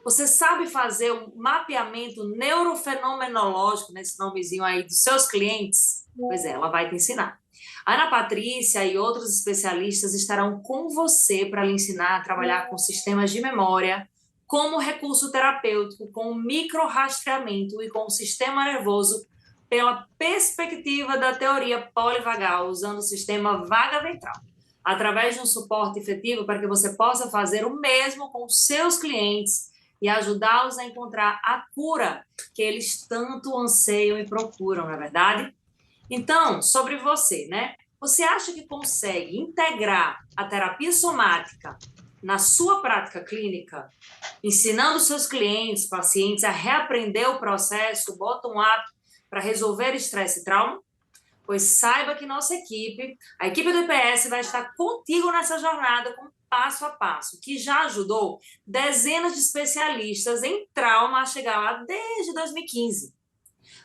Você sabe fazer um mapeamento neurofenomenológico, nesse nomezinho aí, dos seus clientes? Pois é, ela vai te ensinar. A Ana Patrícia e outros especialistas estarão com você para lhe ensinar a trabalhar com sistemas de memória, como recurso terapêutico, com microrastreamento e com o sistema nervoso, pela perspectiva da teoria polivagal, usando o sistema vaga-ventral, através de um suporte efetivo para que você possa fazer o mesmo com seus clientes e ajudá-los a encontrar a cura que eles tanto anseiam e procuram, não é verdade? Então, sobre você, né? Você acha que consegue integrar a terapia somática na sua prática clínica, ensinando seus clientes, pacientes a reaprender o processo bottom-up para resolver estresse e trauma? Pois saiba que nossa equipe, a equipe do IPS, vai estar contigo nessa jornada com passo a passo, que já ajudou dezenas de especialistas em trauma a chegar lá desde 2015.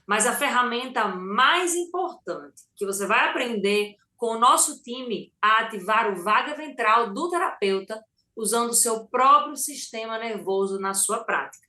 Mas a ferramenta mais importante que você vai aprender com o nosso time a ativar o vaga ventral do terapeuta usando o seu próprio sistema nervoso na sua prática.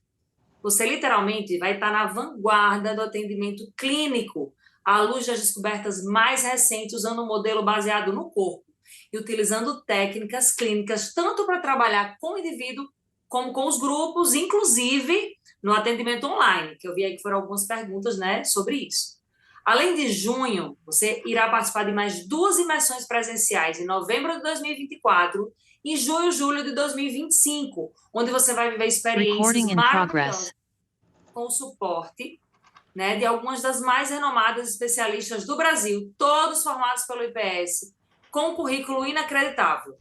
Você literalmente vai estar na vanguarda do atendimento clínico, à luz das descobertas mais recentes, usando um modelo baseado no corpo e utilizando técnicas clínicas tanto para trabalhar com o indivíduo como com os grupos, inclusive no atendimento online, que eu vi aí que foram algumas perguntas, né, sobre isso. Além de junho, você irá participar de mais 2 imersões presenciais em novembro de 2024 e junho e julho de 2025, onde você vai viver experiências maravilhosas com o suporte, né, de algumas das mais renomadas especialistas do Brasil, todos formados pelo IPS, com um currículo inacreditável.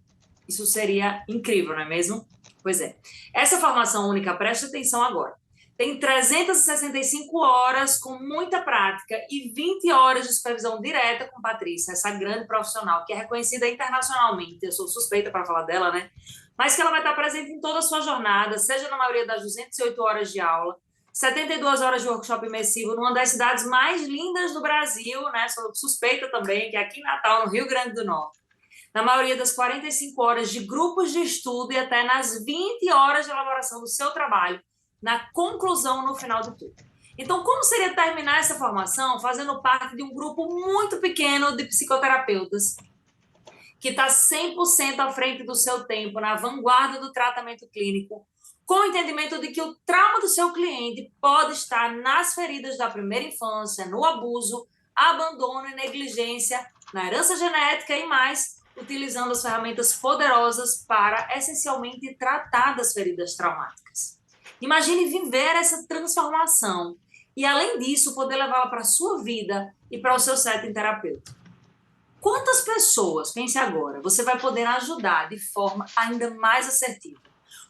Isso seria incrível, não é mesmo? Pois é. Essa formação única, preste atenção agora, tem 365 horas com muita prática e 20 horas de supervisão direta com Patrícia, essa grande profissional que é reconhecida internacionalmente. Eu sou suspeita para falar dela, né? Mas que ela vai estar presente em toda a sua jornada, seja na maioria das 208 horas de aula, 72 horas de workshop imersivo numa das cidades mais lindas do Brasil, né? Sou suspeita também, que é aqui em Natal, no Rio Grande do Norte. Na maioria das 45 horas de grupos de estudo e até nas 20 horas de elaboração do seu trabalho, na conclusão no final de tudo. Então, como seria terminar essa formação fazendo parte de um grupo muito pequeno de psicoterapeutas que está 100% à frente do seu tempo, na vanguarda do tratamento clínico, com o entendimento de que o trauma do seu cliente pode estar nas feridas da primeira infância, no abuso, abandono e negligência, na herança genética e mais, utilizando as ferramentas poderosas para, essencialmente, tratar das feridas traumáticas. Imagine viver essa transformação e, além disso, poder levá-la para a sua vida e para o seu setting terapêutico. Quantas pessoas, pense agora, você vai poder ajudar de forma ainda mais assertiva?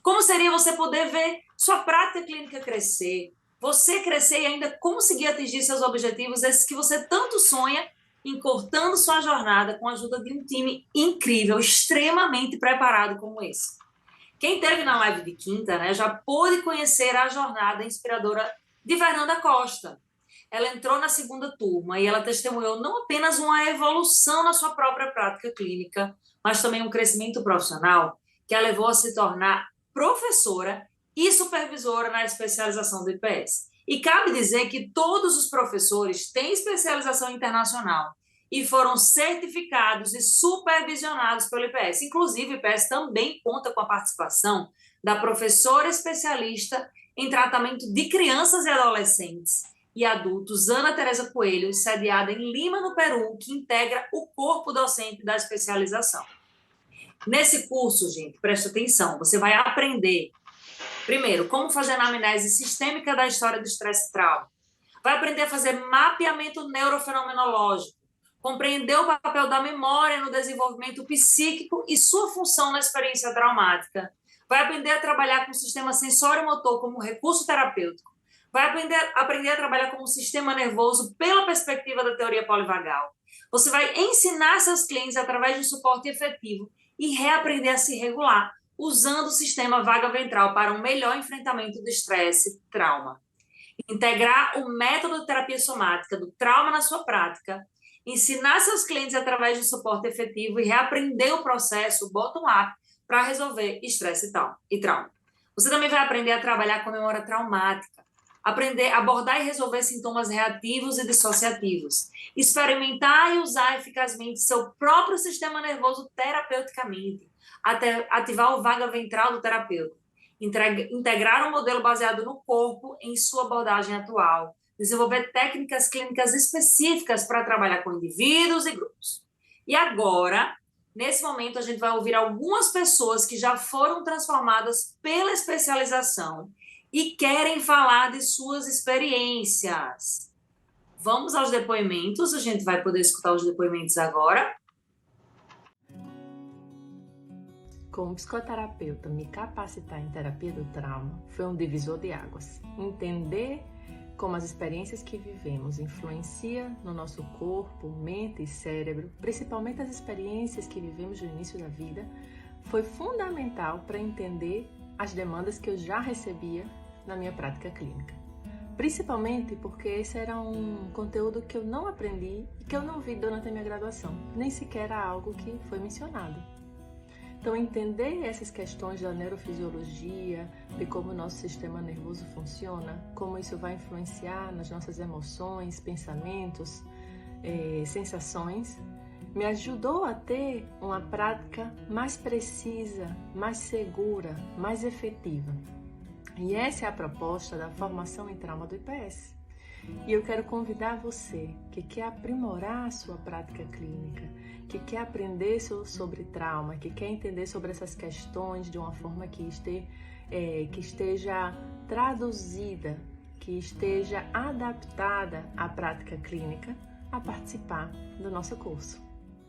Como seria você poder ver sua prática clínica crescer, você crescer e ainda conseguir atingir seus objetivos, esses que você tanto sonha, encurtando sua jornada com a ajuda de um time incrível, extremamente preparado como esse. Quem esteve na live de quinta, né, já pôde conhecer a jornada inspiradora de Fernanda Costa. Ela entrou na segunda turma e ela testemunhou não apenas uma evolução na sua própria prática clínica, mas também um crescimento profissional que a levou a se tornar professora e supervisora na especialização do IPS. E cabe dizer que todos os professores têm especialização internacional e foram certificados e supervisionados pelo IPS. Inclusive, o IPS também conta com a participação da professora especialista em tratamento de crianças e adolescentes e adultos, Ana Teresa Coelho, sediada em Lima, no Peru, que integra o corpo docente da especialização. Nesse curso, gente, presta atenção, você vai aprender, primeiro, como fazer anamnese sistêmica da história do estresse e trauma. Vai aprender a fazer mapeamento neurofenomenológico, compreender o papel da memória no desenvolvimento psíquico e sua função na experiência traumática. Vai aprender a trabalhar com o sistema sensório-motor como recurso terapêutico. Vai aprender a trabalhar com o sistema nervoso pela perspectiva da teoria polivagal. Você vai ensinar seus clientes através de um suporte efetivo e reaprender a se regular, usando o sistema vaga ventral para um melhor enfrentamento do estresse e trauma. Integrar o método de terapia somática do trauma na sua prática, ensinar seus clientes através de suporte efetivo e reaprender o processo bottom-up para resolver estresse e trauma. Você também vai aprender a trabalhar com memória traumática, aprender a abordar e resolver sintomas reativos e dissociativos, experimentar e usar eficazmente seu próprio sistema nervoso terapeuticamente, até ativar o vaga ventral do terapeuta, integrar um modelo baseado no corpo em sua abordagem atual, desenvolver técnicas clínicas específicas para trabalhar com indivíduos e grupos. E agora, nesse momento, a gente vai ouvir algumas pessoas que já foram transformadas pela especialização e querem falar de suas experiências. Vamos aos depoimentos, a gente vai poder escutar os depoimentos agora. Como psicoterapeuta, me capacitar em terapia do trauma foi um divisor de águas. Entender como as experiências que vivemos influenciam no nosso corpo, mente e cérebro, principalmente as experiências que vivemos no início da vida, foi fundamental para entender as demandas que eu já recebia na minha prática clínica. Principalmente porque esse era um conteúdo que eu não aprendi e que eu não vi durante a minha graduação, nem sequer era algo que foi mencionado. Então, entender essas questões da neurofisiologia, de como o nosso sistema nervoso funciona, como isso vai influenciar nas nossas emoções, pensamentos, sensações, me ajudou a ter uma prática mais precisa, mais segura, mais efetiva. E essa é a proposta da formação em trauma do IPS. E eu quero convidar você que quer aprimorar a sua prática clínica, que quer aprender sobre trauma, que quer entender sobre essas questões de uma forma que esteja traduzida, que esteja adaptada à prática clínica, a participar do nosso curso.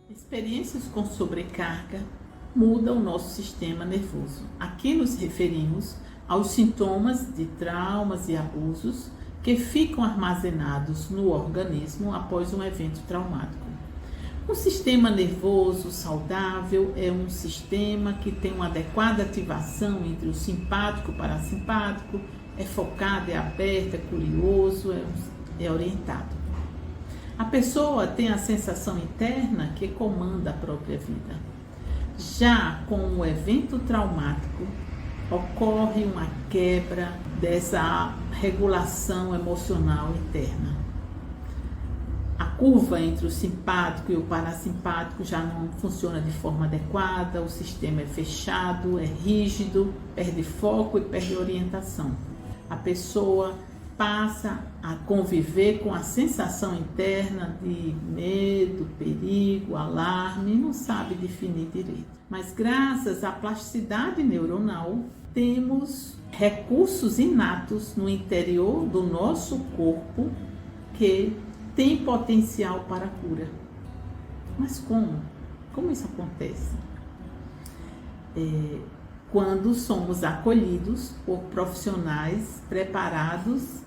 Experiências com sobrecarga mudam o nosso sistema nervoso. Aqui nos referimos aos sintomas de traumas e abusos que ficam armazenados no organismo após um evento traumático. Um sistema nervoso saudável é um sistema que tem uma adequada ativação entre o simpático e o parasimpático, é focado, é aberto, é curioso, é orientado. A pessoa tem a sensação interna que comanda a própria vida. Já com o evento traumático, ocorre uma quebra dessa regulação emocional interna. A curva entre o simpático e o parasimpático já não funciona de forma adequada, o sistema é fechado, é rígido, perde foco e perde orientação. A pessoa passa a conviver com a sensação interna de medo, perigo, alarme e não sabe definir direito. Mas graças à plasticidade neuronal, temos recursos inatos no interior do nosso corpo que tem potencial para a cura. Mas como? Como isso acontece? quando somos acolhidos por profissionais preparados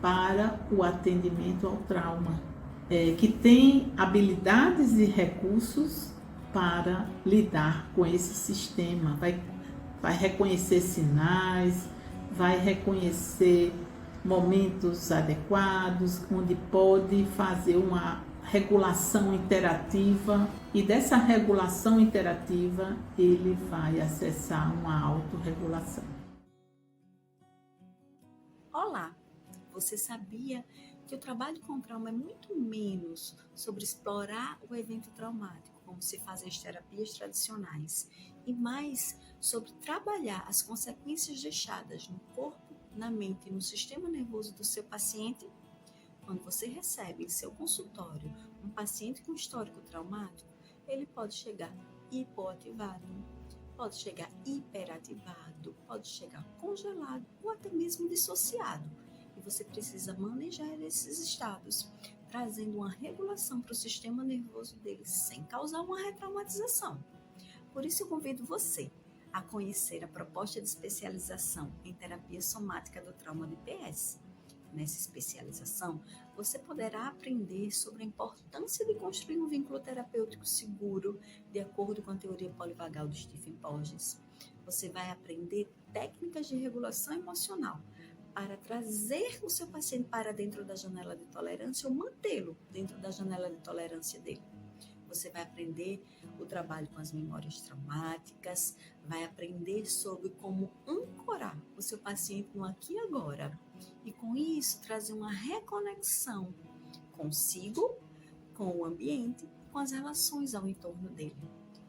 para o atendimento ao trauma, que têm habilidades e recursos para lidar com esse sistema, vai reconhecer sinais, vai reconhecer momentos adequados, onde pode fazer uma regulação interativa, e dessa regulação interativa ele vai acessar uma autorregulação. Olá, você sabia que o trabalho com trauma é muito menos sobre explorar o evento traumático, como se fazem as terapias tradicionais, e mais sobre trabalhar as consequências deixadas no corpo, na mente e no sistema nervoso do seu paciente? Quando você recebe em seu consultório um paciente com histórico traumático, ele pode chegar hipoativado, pode chegar hiperativado, pode chegar congelado ou até mesmo dissociado. E você precisa manejar esses estados, trazendo uma regulação para o sistema nervoso dele sem causar uma retraumatização. Por isso eu convido você a conhecer a proposta de especialização em terapia somática do trauma de IPS. Nessa especialização, você poderá aprender sobre a importância de construir um vínculo terapêutico seguro, de acordo com a teoria polivagal de Stephen Porges. Você vai aprender técnicas de regulação emocional para trazer o seu paciente para dentro da janela de tolerância ou mantê-lo dentro da janela de tolerância dele. Você vai aprender o trabalho com as memórias traumáticas, vai aprender sobre como ancorar o seu paciente no aqui e agora. E com isso, trazer uma reconexão consigo, com o ambiente, com as relações ao entorno dele.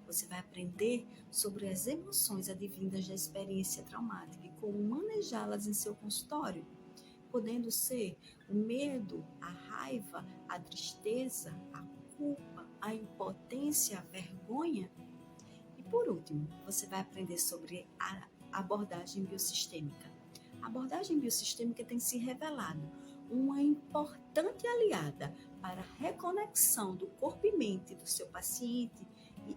Você vai aprender sobre as emoções advindas da experiência traumática e como manejá-las em seu consultório, podendo ser o medo, a raiva, a tristeza, a culpa, a impotência, a vergonha. E por último, você vai aprender sobre a abordagem biossistêmica. A abordagem biossistêmica tem se revelado uma importante aliada para a reconexão do corpo e mente do seu paciente,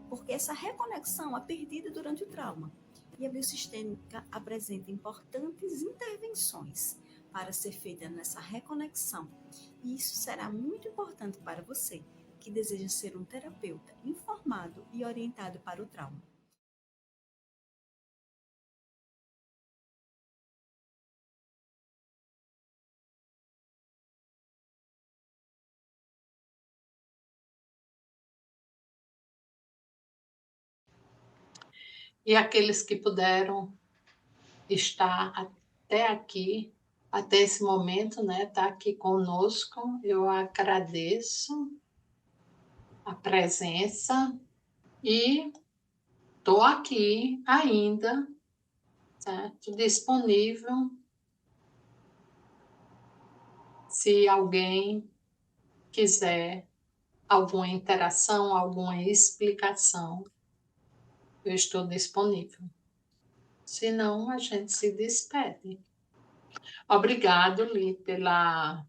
porque essa reconexão é perdida durante o trauma. E a biossistêmica apresenta importantes intervenções para ser feita nessa reconexão. E isso será muito importante para você, que deseja ser um terapeuta informado e orientado para o trauma. E aqueles que puderam estar até aqui, até esse momento, né, tá aqui conosco, eu agradeço a presença e estou aqui ainda, certo? Disponível se alguém quiser alguma interação, alguma explicação, eu estou disponível. Se não, a gente se despede. Obrigado, Li, pela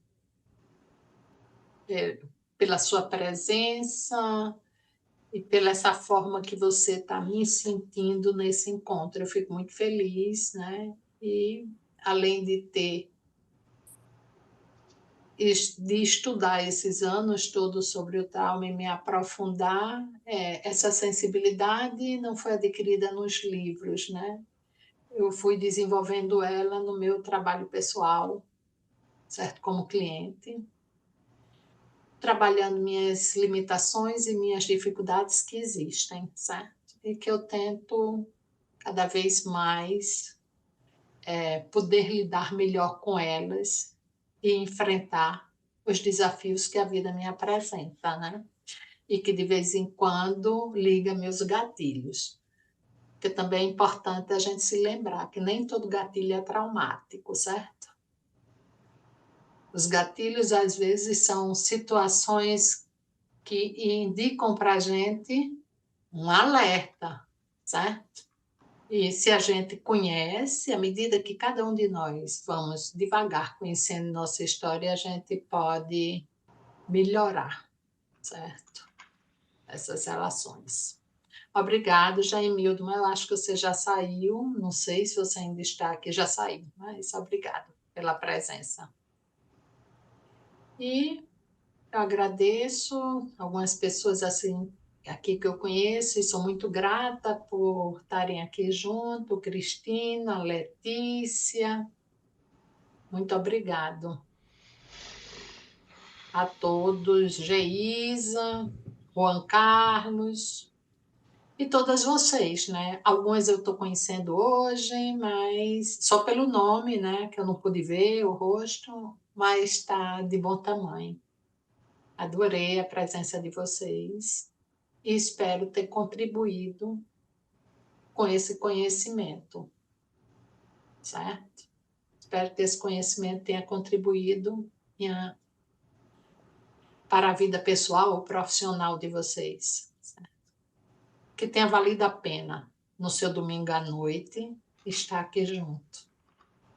sua presença e pela essa forma que você está me sentindo nesse encontro. Eu fico muito feliz, né? E além de estudar esses anos todos sobre o trauma e me aprofundar, essa sensibilidade não foi adquirida nos livros, né? Eu fui desenvolvendo ela no meu trabalho pessoal, certo? Como cliente, trabalhando minhas limitações e minhas dificuldades que existem, certo? E que eu tento cada vez mais poder lidar melhor com elas e enfrentar os desafios que a vida me apresenta, né? E que de vez em quando liga meus gatilhos. Porque também é importante a gente se lembrar que nem todo gatilho é traumático, certo? Os gatilhos, às vezes, são situações que indicam para a gente um alerta, certo? E se a gente conhece, à medida que cada um de nós vamos devagar conhecendo nossa história, a gente pode melhorar, certo? Essas relações. Obrigado, Jaimildo, mas eu acho que você já saiu, não sei se você ainda está aqui, já saiu, mas obrigado pela presença. E eu agradeço algumas pessoas assim aqui que eu conheço e sou muito grata por estarem aqui junto, Cristina, Letícia, muito obrigado a todos, Geisa, Juan Carlos e todas vocês, né? Algumas eu estou conhecendo hoje, mas só pelo nome, né? Que eu não pude ver o rosto, mas está de bom tamanho. Adorei a presença de vocês e espero ter contribuído com esse conhecimento, certo? Espero que esse conhecimento tenha contribuído para a vida pessoal ou profissional de vocês, certo? Que tenha valido a pena no seu domingo à noite estar aqui junto.